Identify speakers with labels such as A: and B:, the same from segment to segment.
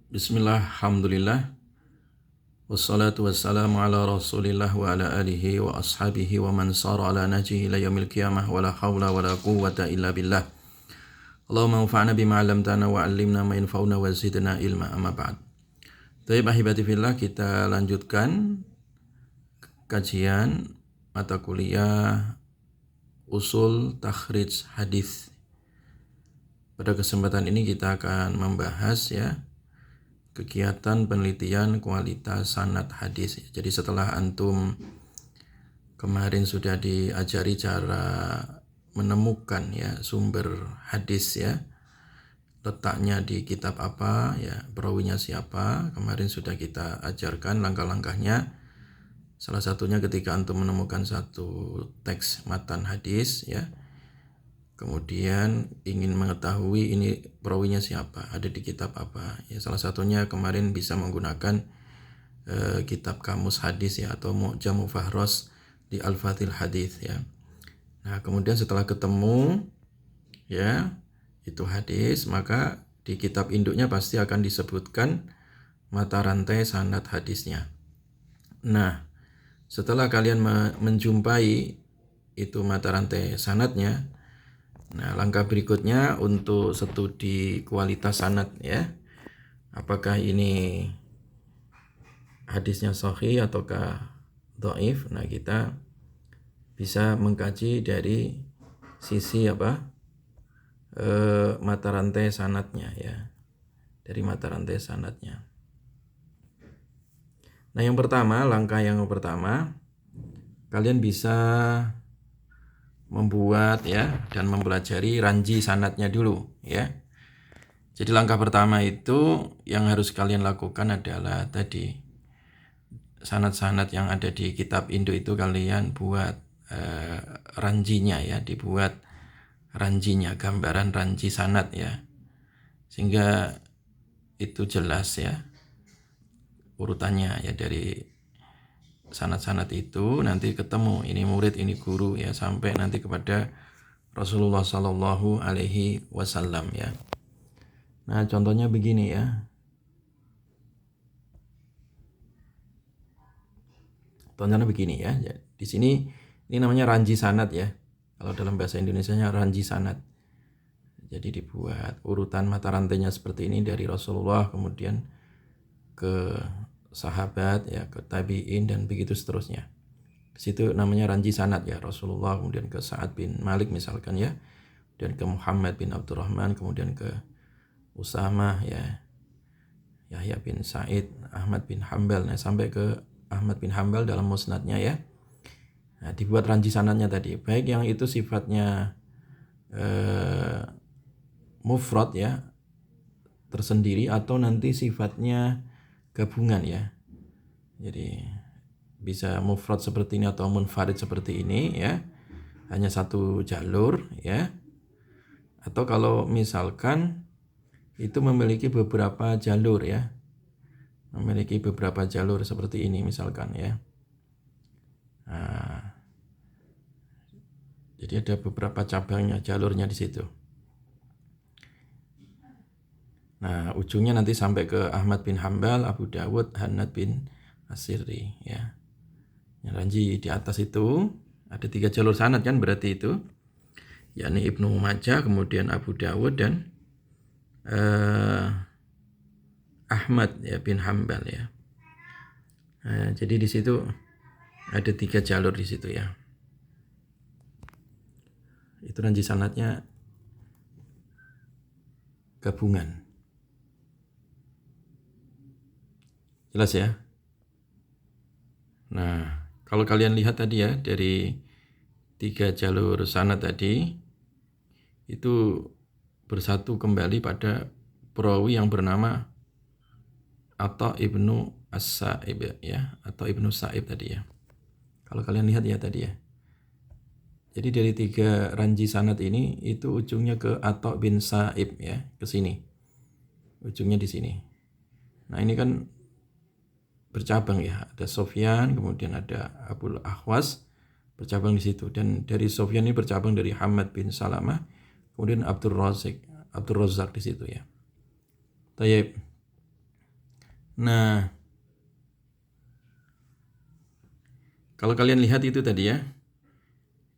A: Bismillah, alhamdulillah, wassalatu wassalamu ala rasulillah wa ala alihi wa ashabihi wa man sara ala najihi ila yaumil qiyamah wa la hawla wa la quwwata illa billah. Allahumma anfa'na bima 'allamtana wa 'allimna ma yanfa'una wa zidna ilma, amma ba'd. Baik, ahibati fillah, kita lanjutkan kajian mata kuliah usul takhrij hadis. Pada kesempatan ini kita akan membahas kegiatan penelitian kualitas sanad hadis. Jadi setelah antum kemarin sudah diajari cara menemukan sumber hadis, letaknya di kitab apa, perawinya siapa, kemarin sudah kita ajarkan langkah-langkahnya. Salah satunya ketika antum menemukan satu teks matan hadis, kemudian ingin mengetahui ini perawinya siapa, ada di kitab apa. Salah satunya kemarin bisa menggunakan kitab kamus hadis atau Mu'jam Fahros di Al-Fathil Hadis. Nah, kemudian setelah ketemu itu hadis, maka di kitab induknya pasti akan disebutkan mata rantai sanad hadisnya. Nah, setelah kalian menjumpai itu mata rantai sanadnya, nah, langkah berikutnya untuk studi kualitas sanad, apakah ini hadisnya sahih ataukah dhaif. Nah, kita bisa mengkaji dari sisi mata rantai sanadnya, dari mata rantai sanadnya. Nah, langkah yang pertama, kalian bisa membuat dan mempelajari ranji sanadnya dulu, Jadi langkah pertama itu yang harus kalian lakukan adalah tadi sanad-sanad yang ada di kitab induk itu kalian buat ranjinya, dibuat ranjinya, gambaran ranji sanad, sehingga itu jelas urutannya dari sanad-sanad itu nanti ketemu ini murid, ini guru, sampai nanti kepada Rasulullah Sallallahu Alaihi Wasallam, Nah, contohnya begini, Contohnya begini, Di sini ini namanya ranji sanad, Kalau dalam bahasa Indonesianya ranji sanad. Jadi dibuat urutan mata rantainya seperti ini dari Rasulullah, kemudian ke sahabat, ke tabi'in, dan begitu seterusnya. Di situ namanya ranji sanad, Rasulullah, kemudian ke Sa'ad bin Malik misalkan, dan ke Muhammad bin Abdurrahman, kemudian ke Usamah, Yahya bin Sa'id, Ahmad bin Hambal, sampai ke Ahmad bin Hambal dalam musnadnya, Nah, dibuat ranji sanadnya tadi, baik yang itu sifatnya mufrad, tersendiri, atau nanti sifatnya gabungan, Jadi bisa mufrad seperti ini atau munfarid seperti ini, hanya satu jalur, Atau kalau misalkan itu memiliki beberapa jalur, memiliki beberapa jalur seperti ini misalkan, Nah, jadi ada beberapa cabangnya, jalurnya di situ. Nah, ujungnya nanti sampai ke Ahmad bin Hambal, Abu Dawud, Hannad bin Asiri, Yang ranji di atas itu ada 3 jalur sanad kan, berarti itu yakni Ibnu Majah, kemudian Abu Dawud, dan Ahmad bin Hambal, Nah, jadi di situ ada 3 jalur di situ, Itu ranji sanadnya gabungan. Jelas ya? Nah, kalau kalian lihat tadi dari 3 jalur sanad tadi itu bersatu kembali pada perawi yang bernama atau Ibnu As-Sa'ib, atau Ibnu Sa'ib tadi, Kalau kalian lihat tadi, Jadi dari 3 ranji sanad ini itu ujungnya ke Atha bin Sa'ib, ke sini. Ujungnya di sini. Nah, ini kan bercabang, Ada Sofyan, kemudian ada Abul Ahwas, bercabang di situ. Dan dari Sofyan ini bercabang dari Hamad bin Salamah, kemudian Abdul Razak di situ, Tayyib. Nah, kalau kalian lihat itu tadi ya,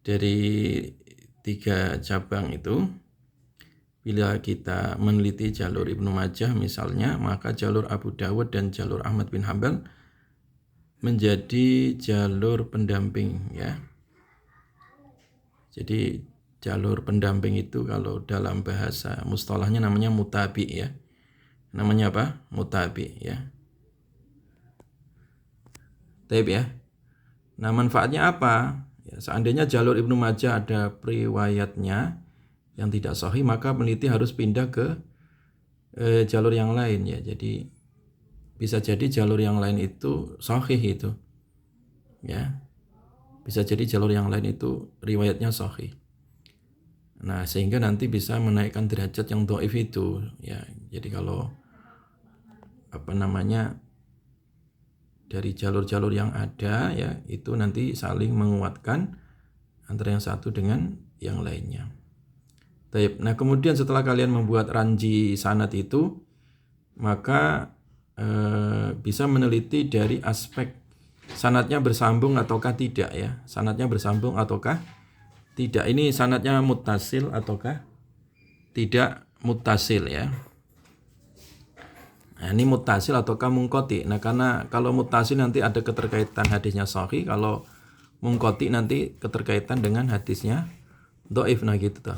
A: dari 3 cabang itu, bila kita meneliti jalur Ibnu Majah misalnya, maka jalur Abu Dawud dan jalur Ahmad bin Hambal menjadi jalur pendamping ya. Jadi jalur pendamping itu kalau dalam bahasa mustalahnya namanya mutabi ya. Namanya apa? Mutabi ya. Taib ya. Nah, manfaatnya apa? Ya, seandainya jalur Ibnu Majah ada riwayatnya yang tidak sahih, maka peneliti harus pindah ke jalur yang lain ya. Jadi bisa jadi jalur yang lain itu sahih itu. Ya. Bisa jadi jalur yang lain itu riwayatnya sahih. Nah, sehingga nanti bisa menaikkan derajat yang dhaif itu ya. Jadi kalau dari jalur-jalur yang ada ya, itu nanti saling menguatkan antara yang satu dengan yang lainnya. Baik. Nah, kemudian setelah kalian membuat ranji sanad itu, maka bisa meneliti dari aspek sanadnya bersambung ataukah tidak ya. Sanadnya bersambung ataukah tidak. Ini sanadnya muttasil ataukah tidak muttasil ya. Nah, ini muttasil ataukah munqati. Nah, karena kalau muttasil nanti ada keterkaitan hadisnya sahih, kalau munqati nanti keterkaitan dengan hadisnya dhaif. Nah, gitu tuh.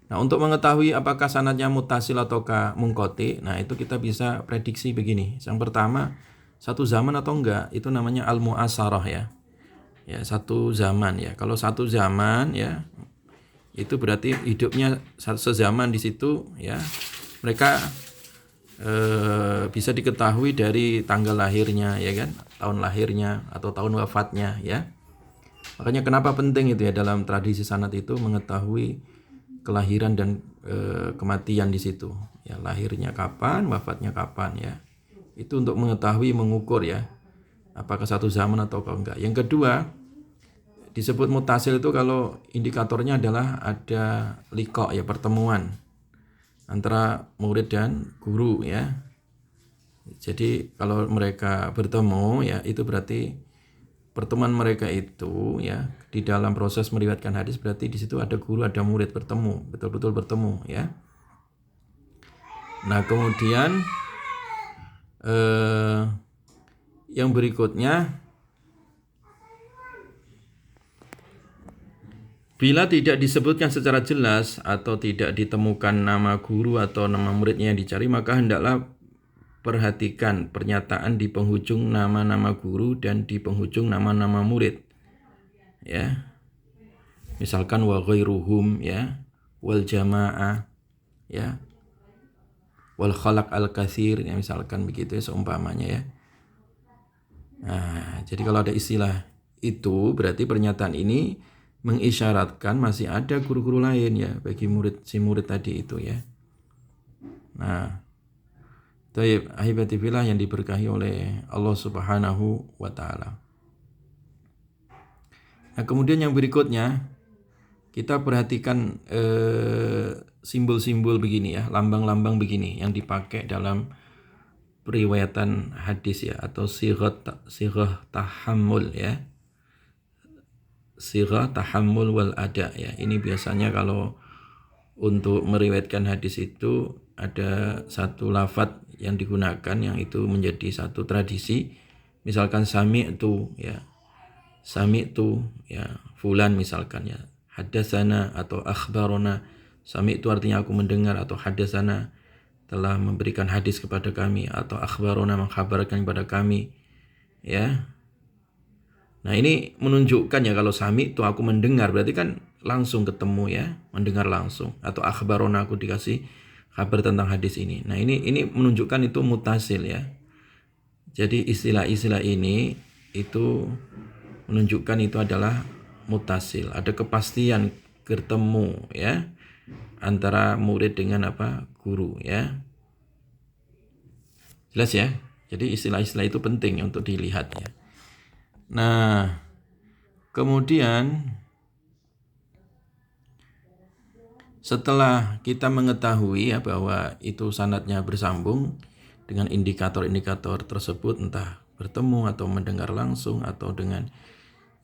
A: Nah, untuk mengetahui apakah sanadnya muttasil ataukah munqati, nah itu kita bisa prediksi begini. Yang pertama, satu zaman atau enggak, itu namanya al-mu'asarah ya. Ya, satu zaman ya. Kalau satu zaman ya, itu berarti hidupnya sezaman di situ ya. Mereka bisa diketahui dari tanggal lahirnya ya kan, tahun lahirnya atau tahun wafatnya ya. Makanya kenapa penting itu ya dalam tradisi sanad itu mengetahui kelahiran dan kematian di situ ya, lahirnya kapan, wafatnya kapan ya. Itu untuk mengetahui, mengukur ya apakah satu zaman atau enggak. Yang kedua, disebut mutasil itu kalau indikatornya adalah ada liqa ya, pertemuan antara murid dan guru ya. Jadi kalau mereka bertemu ya, itu berarti pertemuan mereka itu ya, di dalam proses meriwayatkan hadis berarti di situ ada guru, ada murid bertemu, betul-betul bertemu ya. Nah, kemudian yang berikutnya, bila tidak disebutkan secara jelas atau tidak ditemukan nama guru atau nama muridnya yang dicari, maka hendaklah perhatikan pernyataan di penghujung nama-nama guru dan di penghujung nama-nama murid. Ya. Misalkan wa ghairuhum ya, wal jamaah ya, wal khalaq al-katsir ya, misalkan begitu ya, seumpamanya ya. Nah, jadi kalau ada istilah itu berarti pernyataan ini mengisyaratkan masih ada guru-guru lain ya bagi si murid tadi itu ya. Nah, taib ahibati fillah yang diberkahi oleh Allah Subhanahu wa taala. Nah, kemudian yang berikutnya kita perhatikan simbol-simbol begini ya, lambang-lambang begini yang dipakai dalam periwayatan hadis ya, atau sighah tahammul ya. Sighah tahammul wal ada ya. Ini biasanya kalau untuk meriwayatkan hadis itu ada satu lafadz yang digunakan yang itu menjadi satu tradisi. Misalkan sami'tu ya. Sami'tu ya, fulan misalkan ya. Hadatsana atau akhbarona. Sami'tu artinya aku mendengar, atau hadatsana telah memberikan hadis kepada kami, atau akhbarona mengkhabarkan kepada kami ya. Nah, ini menunjukkan ya kalau sami itu aku mendengar, berarti kan langsung ketemu ya, mendengar langsung. Atau akhbarona, aku dikasih kabar tentang hadis ini. Nah, ini menunjukkan itu mutasil ya. Jadi istilah-istilah ini itu menunjukkan itu adalah mutasil. Ada kepastian ketemu ya antara murid dengan guru ya. Jelas ya. Jadi istilah-istilah itu penting untuk dilihat ya. Nah, kemudian setelah kita mengetahui ya bahwa itu sanadnya bersambung, dengan indikator-indikator tersebut, entah bertemu atau mendengar langsung atau dengan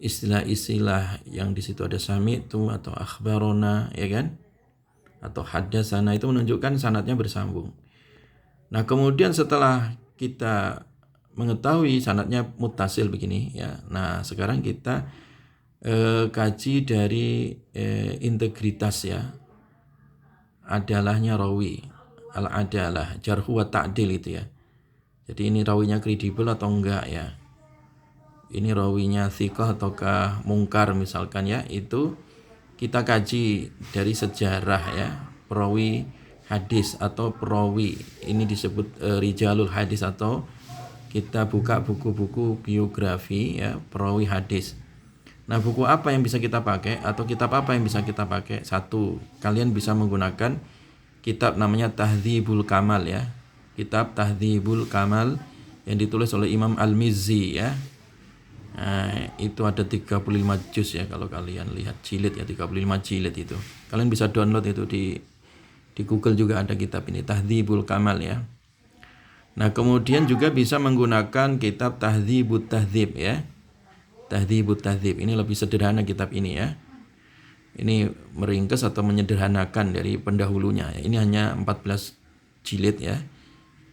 A: istilah-istilah yang di situ ada sami'tu atau akhbarona, ya kan, atau haddatsana, itu menunjukkan sanadnya bersambung. Nah, kemudian setelah kita mengetahui sanadnya muttasil begini ya, nah sekarang kita kaji dari integritas ya, adalahnya rawi, al-adalah, jarhu wa ta'dil itu ya. Jadi ini rawinya kredibel atau enggak ya. Ini rawinya thiqah ataukah mungkar misalkan ya. Itu kita kaji dari sejarah ya, perawi hadis atau perawi. Ini disebut rijalul hadis, atau kita buka buku-buku biografi ya, perawi hadis. Nah, buku apa yang bisa kita pakai atau kitab apa yang bisa kita pakai? Satu, kalian bisa menggunakan kitab namanya Tahdzibul Kamal ya. Kitab Tahdzibul Kamal yang ditulis oleh Imam Al-Mizzi ya. Nah, itu ada 35 juz ya, kalau kalian lihat jilid ya, 35 jilid itu. Kalian bisa download itu di Google juga ada kitab ini, Tahdzibul Kamal ya. Nah, kemudian juga bisa menggunakan kitab Tahdzibut Tahdzib ya. Tahdzibut Tahdzib ini lebih sederhana kitab ini ya. Ini meringkas atau menyederhanakan dari pendahulunya. Ini hanya 14 jilid ya,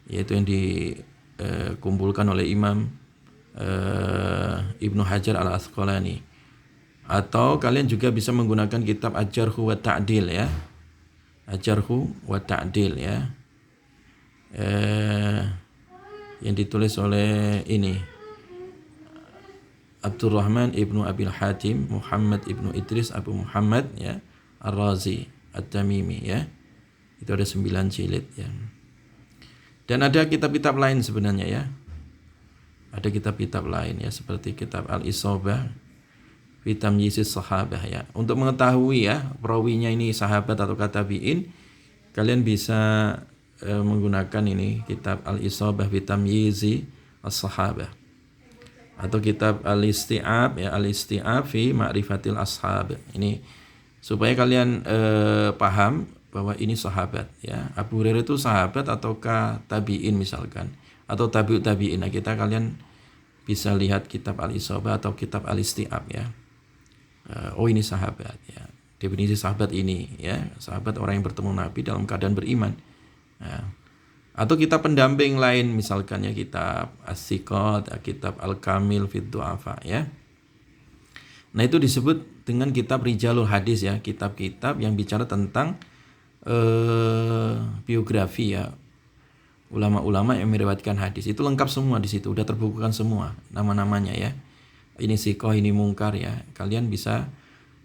A: yaitu yang dikumpulkan oleh Imam Ibnu Hajar Al-Asqalani. Atau kalian juga bisa menggunakan kitab Al-Jarhu wa Ta'dil ya. Al-Jarhu wa Ta'dil ya. Yang ditulis oleh ini Abdurrahman ibnu Abil Hatim Muhammad ibnu Idris Abu Muhammad ya, Ar-Razi At-Tamimi ya. Itu ada 9 jilid ya. Dan ada kitab-kitab lain sebenarnya ya. Ada kitab-kitab lain ya, seperti kitab Al-Isabah fi Tamyizis Sahabah ya. Untuk mengetahui ya perawinya ini sahabat atau tabi'in, kalian bisa menggunakan ini kitab Al-Isabah fi Tamyizi As-Sahabah, atau kitab Al-Isti'ab ya, Al-Isti'ab fi Ma'rifatil Ashab. Ini supaya kalian paham bahwa ini sahabat ya. Abu Hurairah itu sahabat ataukah tabi'in misalkan, atau tabi'ut tabi'in. Nah, kalian bisa lihat kitab Al-Isabah atau kitab Al-Isti'ab ya. Oh, ini sahabat ya. Definisi sahabat ini ya, sahabat orang yang bertemu Nabi dalam keadaan beriman. Nah, atau kitab pendamping lain misalkan ya, kitab As-Siqat, kitab Al-Kamil Fid Du'afa ya. Nah, itu disebut dengan kitab Rijalul Hadis ya, kitab-kitab yang bicara tentang biografi ya, ulama-ulama yang meriwayatkan hadis. Itu lengkap semua di situ, udah terbukukan semua nama-namanya ya. Ini siqah, ini mungkar ya. Kalian bisa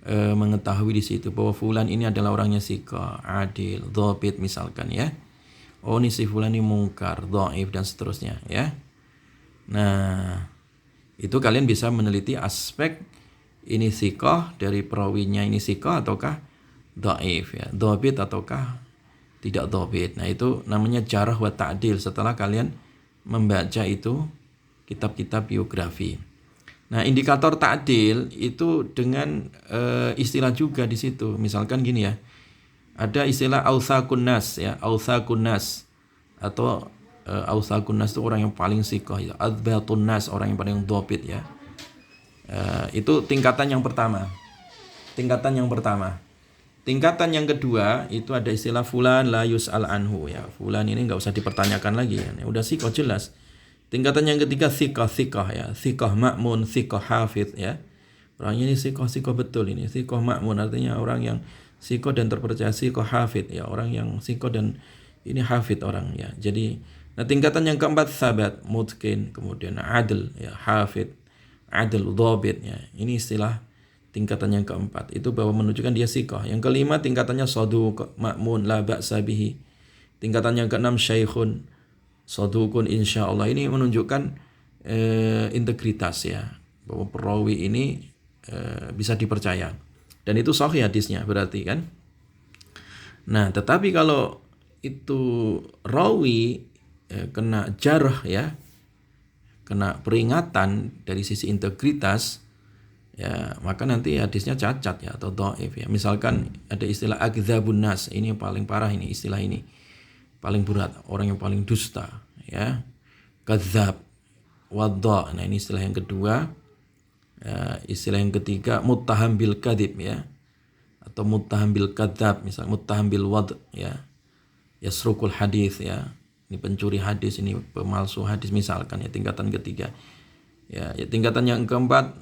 A: mengetahui di situ bahwa fulan ini adalah orangnya siqah, adil, dhabit misalkan ya. Oh, ini si fulan ini mungkar, dhaif dan seterusnya ya. Nah, itu kalian bisa meneliti aspek ini siqah dari perawinya, ini siqah ataukah dhaif ya, dhabit ataukah tidak dhabit. Nah, itu namanya jarh wa ta'dil setelah kalian membaca itu kitab-kitab biografi. Nah, indikator ta'dil itu dengan istilah juga di situ. Misalkan gini ya. Ada istilah autsaqun nas ya, autsaqun nas, atau autsaqun nas itu orang yang paling siqah ya, adzbatun nas orang yang paling dhabit ya. Itu tingkatan yang pertama. Tingkatan yang kedua itu ada istilah fulan la yus'al anhu ya. Fulan ini enggak usah dipertanyakan lagi ya. Udah siqah jelas. Tingkatan yang ketiga thiqah ya. Thiqah ma'mun, thiqah hafidz ya. Orangnya ini siqah betul ini. Thiqah ma'mun artinya orang yang siqah dan terpercaya, siqah hafidz ya, orang yang siqah dan ini hafidz orang ya. Jadi, nah tingkatan yang keempat sabat, mutqin, kemudian adil ya, hafidz, adil, dhabit ya. Ini istilah tingkatan yang keempat. Itu bahwa menunjukkan dia siqah. Yang kelima tingkatannya saduq, ma'mun, la ba'sa bihi. Tingkatan yang keenam syaikhun, saduqun insyaallah. Ini menunjukkan integritas ya, bahwa perawi ini bisa dipercaya. Dan itu sahih hadisnya berarti kan. Nah, tetapi kalau itu rawi kena jarh ya, kena peringatan dari sisi integritas ya, maka nanti hadisnya cacat ya, atau dhaif ya. Misalkan ada istilah akdzabun nas, ini yang paling parah ini istilah ini. paling berat, orang yang paling dusta, ya. Kadzab, wadha. Nah, ini istilah yang kedua. Istilah yang ketiga muttaham bil kadzib, ya, atau muttaham bil kadzab, misal muttaham bil wad, ya, yasrukul hadis, ya, ini pencuri hadis, ini pemalsu hadis misalkan, ya, tingkatan ketiga. Ya, tingkatan yang keempat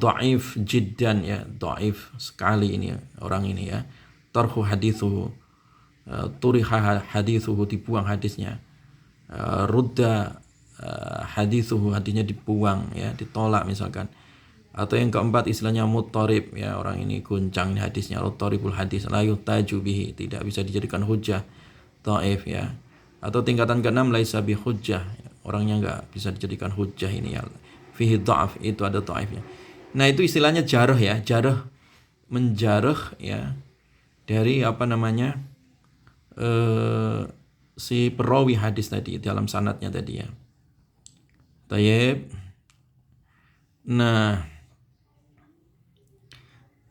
A: dhaif jiddan, ya, dhaif sekali ini, ya, orang ini, ya, tarhu hadithuhu, turiha hadithuhu, dibuang hadisnya, rudda hadithuhu, hadisnya dibuang, ya, ditolak misalkan. Atau yang keempat istilahnya muttarib, ya, orang ini guncang ini hadisnya, muttaribul hadis, la yuhtaju bihi, tidak bisa dijadikan hujjah, dhaif, ya. Atau tingkatan keenam laisa bi hujjah, orangnya enggak bisa dijadikan hujjah ini, ya, fihi dha'af, itu ada dhaifnya. Nah, itu istilahnya jarh, ya, jarh, menjarh, ya, dari apa namanya si perawi hadis tadi dalam sanadnya tadi, ya. Tayyib. Nah,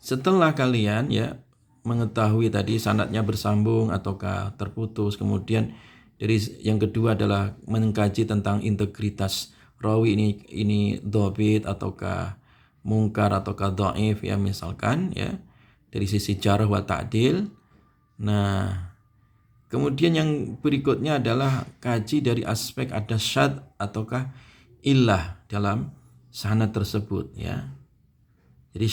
A: setelah kalian, ya, mengetahui tadi sanadnya bersambung ataukah terputus, kemudian dari yang kedua adalah mengkaji tentang integritas rawi ini dhabit ataukah mungkar ataukah dhaif, ya, misalkan, ya, dari sisi jarh wa ta'dil. Nah, kemudian yang berikutnya adalah kaji dari aspek ada syadz ataukah illah dalam sanad tersebut, ya. Jadi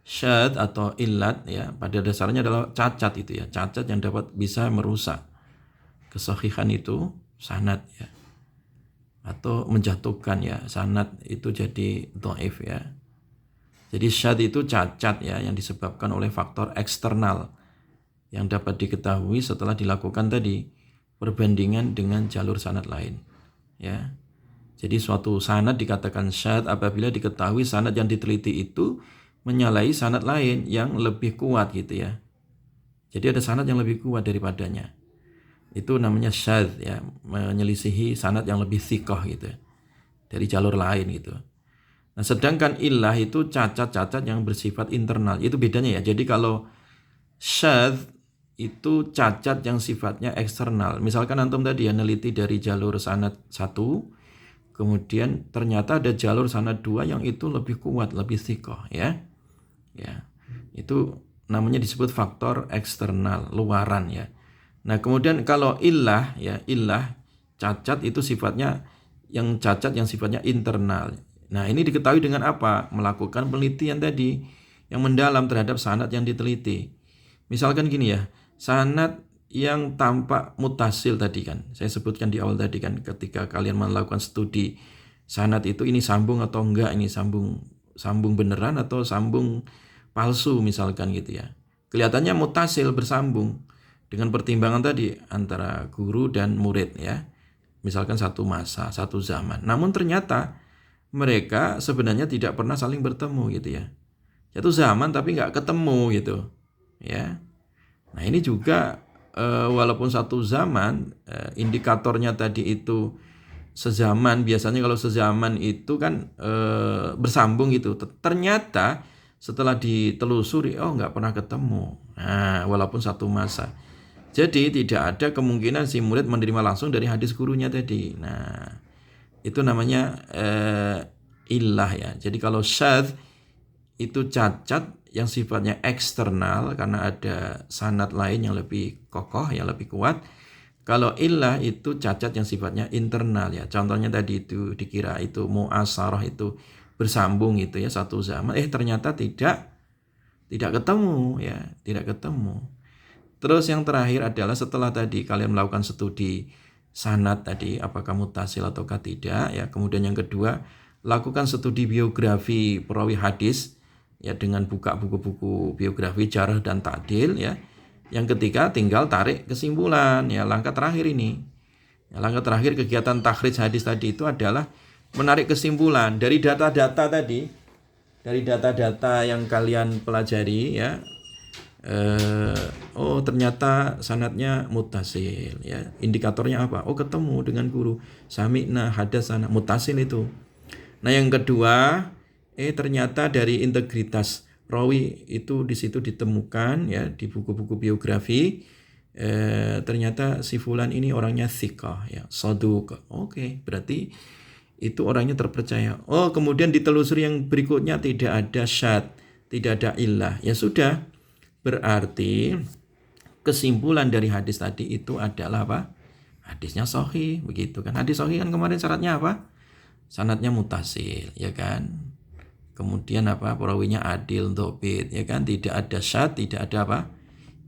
A: syadz atau illat, ya, pada dasarnya adalah cacat itu, ya, cacat yang dapat bisa merusak kesahihan itu sanad, ya, atau menjatuhkan, ya, sanad itu jadi dhaif, ya. Jadi syadz itu cacat, ya, yang disebabkan oleh faktor eksternal yang dapat diketahui setelah dilakukan tadi perbandingan dengan jalur sanad lain, ya. Jadi suatu sanad dikatakan syadz apabila diketahui sanad yang diteliti itu menyalahi sanad lain yang lebih kuat, gitu, ya. Jadi ada sanad yang lebih kuat daripadanya. Itu namanya syadz, ya, menyelisihi sanad yang lebih thiqah, gitu, dari jalur lain, gitu. Nah, sedangkan illah itu cacat-cacat yang bersifat internal. Itu bedanya, ya. Jadi kalau syadz itu cacat yang sifatnya eksternal. Misalkan antum tadi, ya, neliti dari jalur sanad 1, kemudian ternyata ada jalur sanad 2 yang itu lebih kuat, lebih thiqah, ya. Ya. Itu namanya disebut faktor eksternal, luaran, ya. Nah, kemudian kalau illah, ya, illah cacat itu sifatnya yang sifatnya internal. Nah, ini diketahui dengan apa? Melakukan penelitian tadi yang mendalam terhadap sanad yang diteliti. Misalkan gini, ya, sanad yang tampak mutasil tadi kan, saya sebutkan di awal tadi kan, ketika kalian melakukan studi sanad itu ini sambung atau enggak, ini sambung beneran atau sambung palsu misalkan, gitu, ya. Kelihatannya mutasil, bersambung dengan pertimbangan tadi antara guru dan murid, ya. Misalkan satu masa, satu zaman. Namun ternyata mereka sebenarnya tidak pernah saling bertemu, gitu, ya. Satu zaman tapi nggak ketemu, gitu, ya. Nah, ini juga walaupun satu zaman, indikatornya tadi itu sezaman. Biasanya kalau sezaman itu kan bersambung gitu. Ternyata setelah ditelusuri, oh, nggak pernah ketemu. Nah, walaupun satu masa. Jadi tidak ada kemungkinan si murid menerima langsung dari hadis gurunya tadi. Nah, itu namanya illah, ya. Jadi kalau syadz itu cacat yang sifatnya eksternal karena ada sanad lain yang lebih kokoh, yang lebih kuat. Kalau illah itu cacat yang sifatnya internal, ya. Contohnya tadi itu dikira itu mu'asarah, itu bersambung, itu, ya, satu zaman, ternyata tidak ketemu, ya, tidak ketemu. Terus yang terakhir adalah setelah tadi kalian melakukan studi sanad tadi apakah mutasil ataukah tidak, ya. Kemudian yang kedua, lakukan studi biografi perawi hadis, ya, dengan buka buku-buku biografi jarh dan ta'dil, ya. Yang ketiga tinggal tarik kesimpulan, ya, langkah terakhir ini. Ya, langkah terakhir kegiatan takhrij hadis tadi itu adalah menarik kesimpulan dari data-data tadi, dari data-data yang kalian pelajari, ya. Oh, ternyata sanadnya mutasil, ya. Indikatornya apa? Oh, ketemu dengan guru, sami'na hadatsana, mutasil itu. Nah, yang kedua, ternyata dari integritas rawi itu di situ ditemukan, ya, di buku-buku biografi ternyata si fulan ini orangnya thiqah ya, saduq. Oke, berarti itu orangnya terpercaya. Oh, kemudian ditelusuri yang berikutnya tidak ada syad, tidak ada illah. Ya sudah, berarti kesimpulan dari hadis tadi itu adalah apa? Hadisnya sahih, begitu kan. Hadis sahih kan kemarin syaratnya apa? Sanadnya mutasil, ya kan. Kemudian apa? Perawinya adil, dhobit, ya kan. Tidak ada syad, tidak ada apa?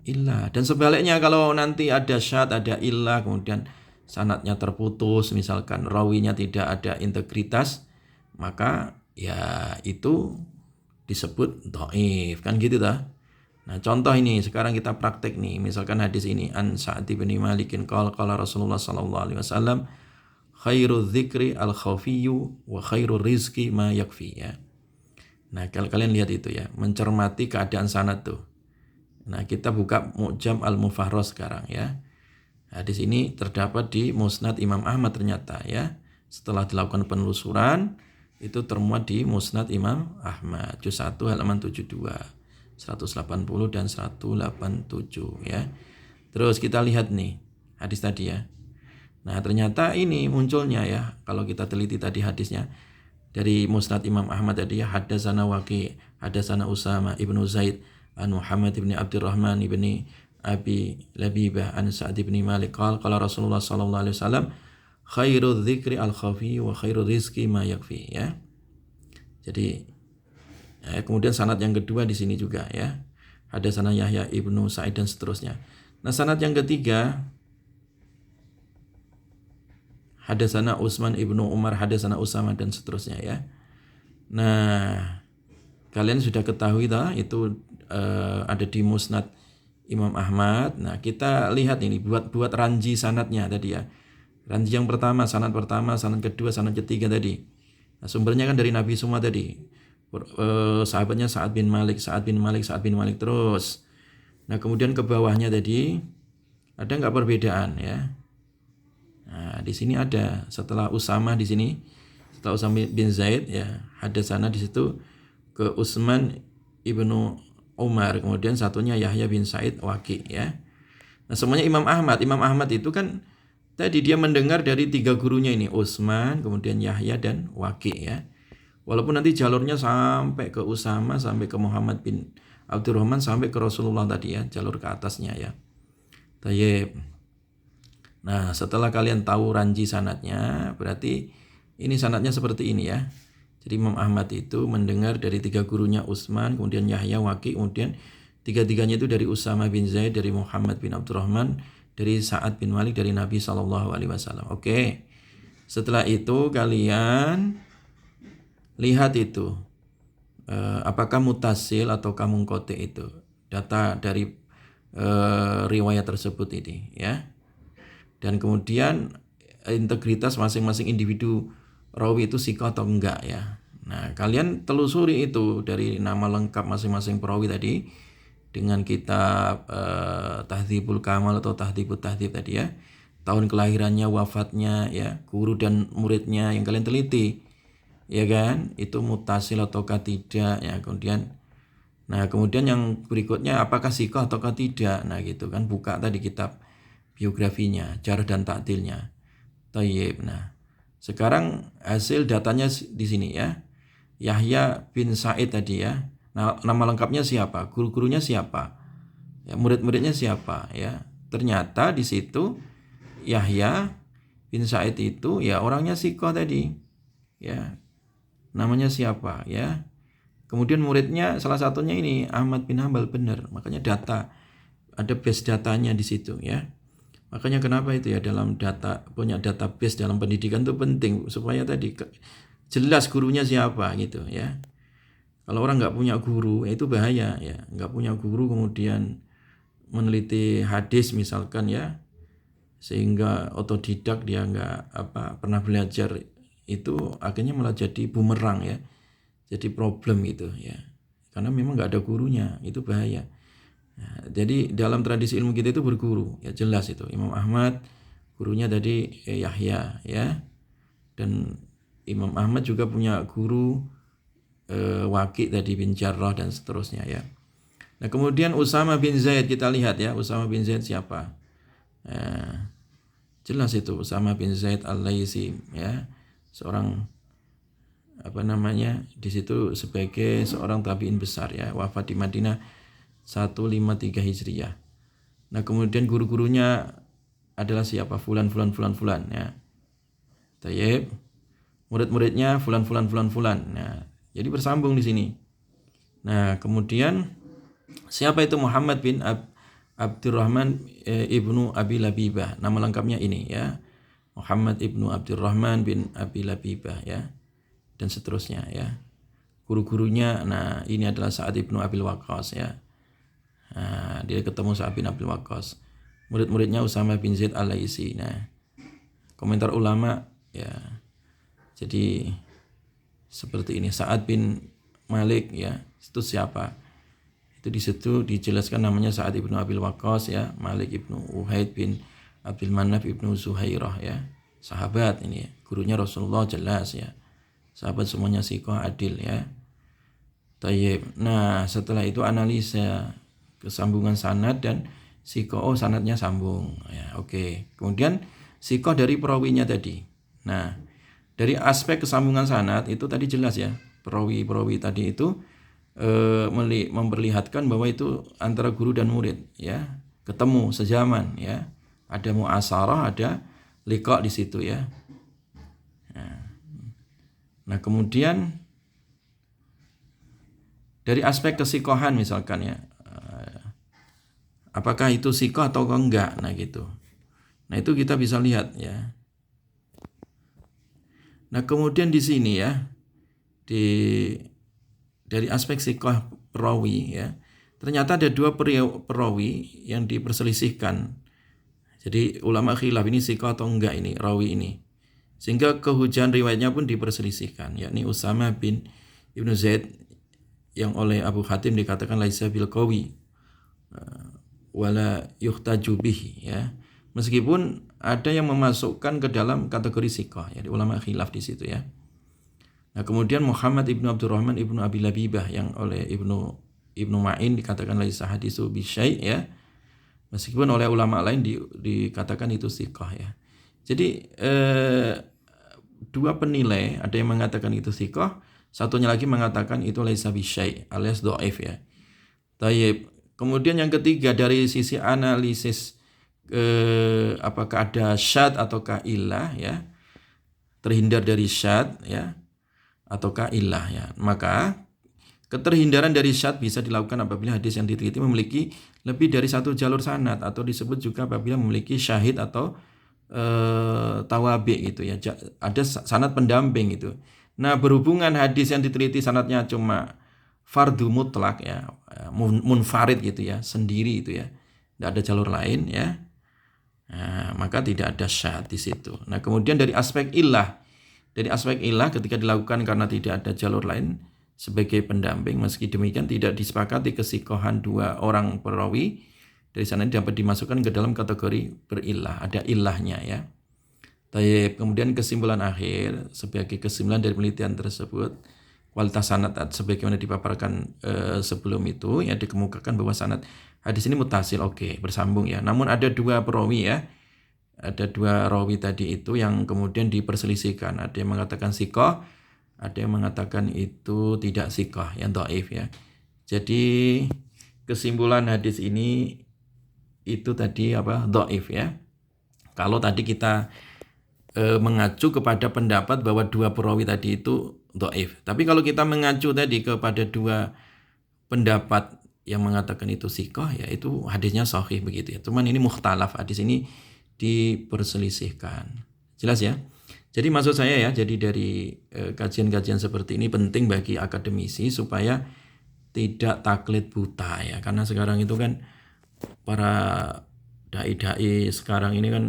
A: Illah. Dan sebaliknya kalau nanti ada syad, ada illah, kemudian sanadnya terputus, misalkan rawinya tidak ada integritas, maka ya itu disebut dhaif, kan gitu dah. Nah, contoh ini sekarang kita praktek nih, misalkan hadis ini an Sa'd bin Malikin qala Rasulullah sallallahu alaihi wasallam khairu dzikri al khafiyyu wa khairu rizqi ma yakfi ya. Nah, kalau kalian lihat itu ya, mencermati keadaan sanad tuh. Nah, kita buka Mu'jam al-Mufarras sekarang ya. Hadis ini terdapat di Musnad Imam Ahmad ternyata ya. Setelah dilakukan penelusuran, itu termuat di Musnad Imam Ahmad, juz 1 halaman 72, 180 dan 187 ya. Terus kita lihat nih hadis tadi ya. Nah, ternyata ini munculnya ya, kalau kita teliti tadi hadisnya dari Musnad Imam Ahmad tadi ya, hadatsana Waqi', hadatsana Usama ibnu Zaid an Muhammad ibn Abdurrahman ibn Abi Labibah an Sa'd ibn Malik qala Rasulullah sallallahu alaihi wasallam khairu dzikri al khafi wa khairu rizqi ma yakfi ya. Jadi kemudian sanad yang kedua di sini juga ya. Hadatsana Yahya ibnu Sa'id dan seterusnya. Nah, sanad yang ketiga hadatsana Utsman ibnu Umar, hadatsana Usama dan seterusnya ya. Nah, kalian sudah ketahui dah itu ada di Musnad Imam Ahmad. Nah, kita lihat ini buat ranji sanadnya tadi ya. Ranji yang pertama, sanad kedua, sanad ketiga tadi. Nah, sumbernya kan dari Nabi semua tadi. Sahabatnya Sa'ad bin Malik terus. Nah, kemudian ke bawahnya tadi ada nggak perbedaan ya? Nah, di sini ada setelah Usama di sini, setelah Usama bin Zaid ya, hadatsana di situ ke Utsman ibnu Umar, kemudian satunya Yahya bin Sa'id Waqi ya. Nah, semuanya Imam Ahmad. Imam Ahmad itu kan tadi dia mendengar dari tiga gurunya ini, Utsman, kemudian Yahya dan Waqi ya. Walaupun nanti jalurnya sampai ke Usama, sampai ke Muhammad bin Abdurrahman, sampai ke Rasulullah tadi ya, jalur ke atasnya ya. Tayyib. Nah, setelah kalian tahu ranji sanadnya, berarti ini sanadnya seperti ini ya. Jadi Imam Ahmad itu mendengar dari tiga gurunya Utsman, kemudian Yahya, Waqi, kemudian tiga-tiganya itu dari Usama bin Zaid, dari Muhammad bin Abdurrahman, dari Sa'ad bin Malik, dari Nabi SAW. Oke. Setelah itu kalian lihat itu apakah mutasil atau munqati itu data dari riwayat tersebut ini ya. Dan kemudian integritas masing-masing individu rawi itu sika atau enggak ya. Nah, kalian telusuri itu dari nama lengkap masing-masing perawi tadi dengan kitab Tahdzibul Kamal atau Tahdzibut Tahdzib tadi ya. Tahun kelahirannya, wafatnya ya, guru dan muridnya yang kalian teliti. Ya kan? Itu mutasil ataukah tidak ya. Kemudian yang berikutnya apakah sika ataukah tidak. Nah, gitu kan, buka tadi kitab biografinya, jarh dan ta'dilnya. Tayyib. Nah, sekarang hasil datanya di sini ya. Yahya bin Sa'id tadi ya. Nah, nama lengkapnya siapa? Guru-gurunya siapa? Ya, murid-muridnya siapa ya? Ternyata di situ Yahya bin Sa'id itu ya orangnya sikoh tadi. Ya. Namanya siapa ya? Kemudian muridnya salah satunya ini Ahmad bin Hambal, benar. Makanya ada base datanya di situ ya. Makanya kenapa itu ya, dalam punya database dalam pendidikan itu penting supaya tadi jelas gurunya siapa gitu ya. Kalau orang nggak punya guru itu bahaya ya, nggak punya guru kemudian meneliti hadis misalkan ya, sehingga otodidak dia nggak pernah belajar, itu akhirnya malah jadi bumerang ya, jadi problem gitu ya, karena memang nggak ada gurunya, itu bahaya. Nah, jadi dalam tradisi ilmu kita itu berguru ya, jelas itu Imam Ahmad gurunya tadi Yahya ya, dan Imam Ahmad juga punya guru Waqi tadi bin Jarrah dan seterusnya ya. Nah, kemudian Usama bin Zaid, kita lihat ya, Usama bin Zaid siapa? Jelas itu Usama bin Zaid Al-Laisi ya, seorang di situ sebagai seorang tabi'in besar ya, wafat di Madinah 153 Hijriah. Nah, kemudian guru-gurunya adalah siapa? Fulan ya. Tayyib. Murid-muridnya fulan. Nah, jadi bersambung di sini. Nah, kemudian siapa itu Muhammad bin Abdurrahman ibnu Abi Labibah. Nama lengkapnya ini ya. Muhammad ibnu Abdurrahman bin Abi Labibah ya. Dan seterusnya ya. Guru-gurunya, nah ini adalah Sa'ad ibnu Abil Waqqas ya. Nah, dia ketemu Sa'ad bin Abil Waqqas. Murid-muridnya Usama bin Zaid Al-Laisi. Nah, komentar ulama ya. Jadi seperti ini, Sa'ad bin Malik ya, itu siapa? Itu di situ dijelaskan namanya Sa'ad ibnu Abil Waqqas ya, Malik ibnu Uhaid bin Abdul Manaf ibnu Zuhairah ya. Sahabat ini ya. Gurunya Rasulullah jelas ya. Sahabat semuanya siqah adil ya. Tayyib. Nah, setelah itu analisa kesambungan sanad dan siqah, oh sanadnya sambung ya, oke. Kemudian siqah dari perawinya tadi. Nah, dari aspek kesambungan sanad itu tadi jelas ya, perawi tadi itu memperlihatkan bahwa itu antara guru dan murid ya, ketemu sezaman ya, ada muasarah, ada liqa di situ ya. Nah, kemudian dari aspek kesikohan misalkan ya, apakah itu sikoh atau enggak, nah gitu. Nah, itu kita bisa lihat ya. Nah, kemudian di sini ya, dari aspek sikoh perawi ya, ternyata ada dua perawi yang diperselisihkan. Jadi ulama khilaf ini sikoh atau enggak ini rawi ini. Sehingga kehujanan riwayatnya pun diperselisihkan, yakni Usama bin Ibnu Zaid yang oleh Abu Hatim dikatakan laisa bil qawi wala yuhtaju bihi ya. Meskipun ada yang memasukkan ke dalam kategori siqah, ya, ulama khilaf di situ ya. Nah, kemudian Muhammad ibnu Abdurrahman ibnu Abi Labibah yang oleh Ibnu Ma'in dikatakan laisa hadisu bi syai' ya. Meskipun oleh ulama lain dikatakan itu siqah ya. Jadi dua penilai, ada yang mengatakan itu siqah, satunya lagi mengatakan itu laisa bi syai' alias dhaif ya. Tayyib. Kemudian yang ketiga dari sisi analisis apakah ada syad ataukah illah ya, terhindar dari syad ya ataukah illah ya. Maka keterhindaran dari syad bisa dilakukan apabila hadis yang diteliti memiliki lebih dari satu jalur sanad, atau disebut juga apabila memiliki syahid atau tawabi gitu ya, ada sanad pendamping gitu. Nah, berhubungan hadis yang diteliti sanadnya cuma fardu mutlak ya, munfarid gitu ya, sendiri itu ya, tidak ada jalur lain ya. Nah, maka tidak ada syad di situ. Nah, kemudian dari aspek illah ketika dilakukan karena tidak ada jalur lain sebagai pendamping, meski demikian tidak disepakati kesikohan dua orang perawi, dari sana dapat dimasukkan ke dalam kategori berillah, ada illahnya ya. Tayyib. Kemudian kesimpulan akhir, sebagai kesimpulan dari penelitian tersebut, kualitas sanad sebagaimana dipaparkan sebelum itu ya, dikemukakan bahwa sanad hadis ini mutasil, oke, bersambung ya. Namun ada dua perawi ya, ada dua rawi tadi itu yang kemudian diperselisihkan. Ada yang mengatakan siqah, ada yang mengatakan itu tidak siqah, yang dhaif ya. Jadi kesimpulan hadis ini itu tadi dhaif ya. Kalau tadi kita mengacu kepada pendapat bahwa dua perawi tadi itu dhaif. Tapi kalau kita mengacu tadi kepada dua pendapat yang mengatakan itu siqah, ya itu hadisnya sahih begitu ya. Cuman ini mukhtalaf, hadis ini diperselisihkan. Jelas ya? Jadi maksud saya ya, jadi dari kajian-kajian seperti ini penting bagi akademisi supaya tidak taklid buta ya. Karena sekarang itu kan para dai-dai sekarang ini kan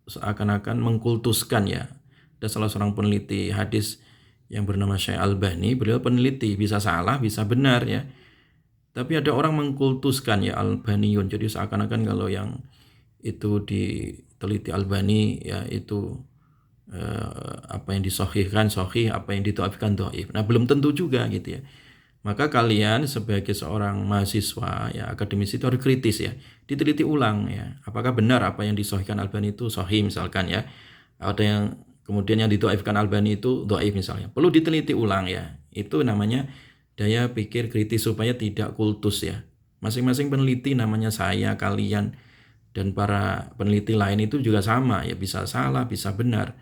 A: seakan-akan mengkultuskan ya. Ada salah seorang peneliti hadis yang bernama Syekh Albani, beliau peneliti, bisa salah, bisa benar ya. Tapi ada orang mengkultuskan ya Albaniyun. Jadi seakan-akan kalau yang itu diteliti Albani ya itu apa yang disahihkan sahih, apa yang didhaifkan dhaif. Nah, belum tentu juga gitu ya. Maka kalian sebagai seorang mahasiswa ya akademisi itu harus kritis ya, diteliti ulang ya. Apakah benar apa yang disahihkan Albani itu sahih misalkan ya. Ada yang kemudian yang didhaifkan Albani itu dhaif misalnya. Perlu diteliti ulang ya. Itu namanya daya pikir kritis supaya tidak kultus ya. Masing-masing peneliti namanya saya, kalian dan para peneliti lain itu juga sama ya, bisa salah, bisa benar.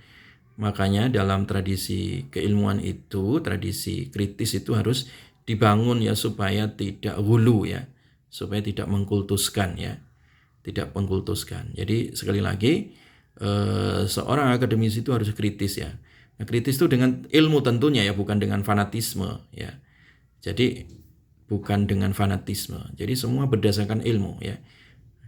A: Makanya dalam tradisi keilmuan itu, tradisi kritis itu harus dibangun ya supaya tidak hulu ya, supaya tidak mengkultuskan ya, tidak mengkultuskan. Jadi sekali lagi seorang akademisi itu harus kritis ya. Nah, kritis itu dengan ilmu tentunya ya, bukan dengan fanatisme ya. Jadi bukan dengan fanatisme. Jadi semua berdasarkan ilmu ya.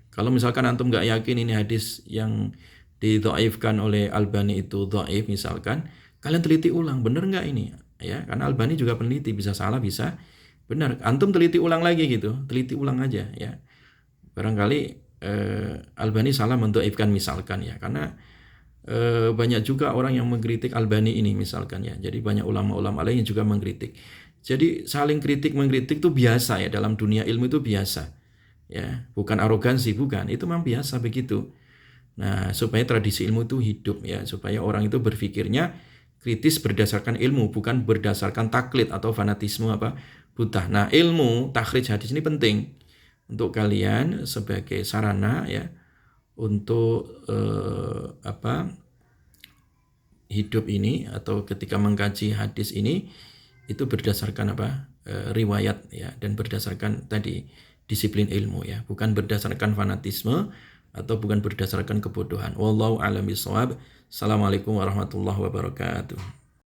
A: Kalau misalkan antum nggak yakin ini hadis yang didhaifkan oleh Albani itu dhaif misalkan, kalian teliti ulang benar nggak ini ya, karena Albani juga peneliti, bisa salah bisa benar. Antum teliti ulang lagi gitu, teliti ulang aja ya. Barangkali Albani salah mendhaifkan misalkan ya, karena banyak juga orang yang mengkritik Albani ini misalkan ya. Jadi banyak ulama-ulama lain yang juga mengkritik. Jadi saling kritik mengkritik itu biasa ya, dalam dunia ilmu itu biasa ya, bukan arogansi, bukan, itu memang biasa begitu. Nah, supaya tradisi ilmu itu hidup ya, supaya orang itu berpikirnya kritis berdasarkan ilmu, bukan berdasarkan taklid atau fanatisme apa buta. Nah, ilmu takhrij hadis ini penting untuk kalian sebagai sarana ya untuk hidup ini, atau ketika mengkaji hadis ini itu berdasarkan riwayat ya, dan berdasarkan tadi disiplin ilmu ya, bukan berdasarkan fanatisme atau bukan berdasarkan kebodohan. Wallahu a'lam bishawab. Assalamualaikum warahmatullahi wabarakatuh.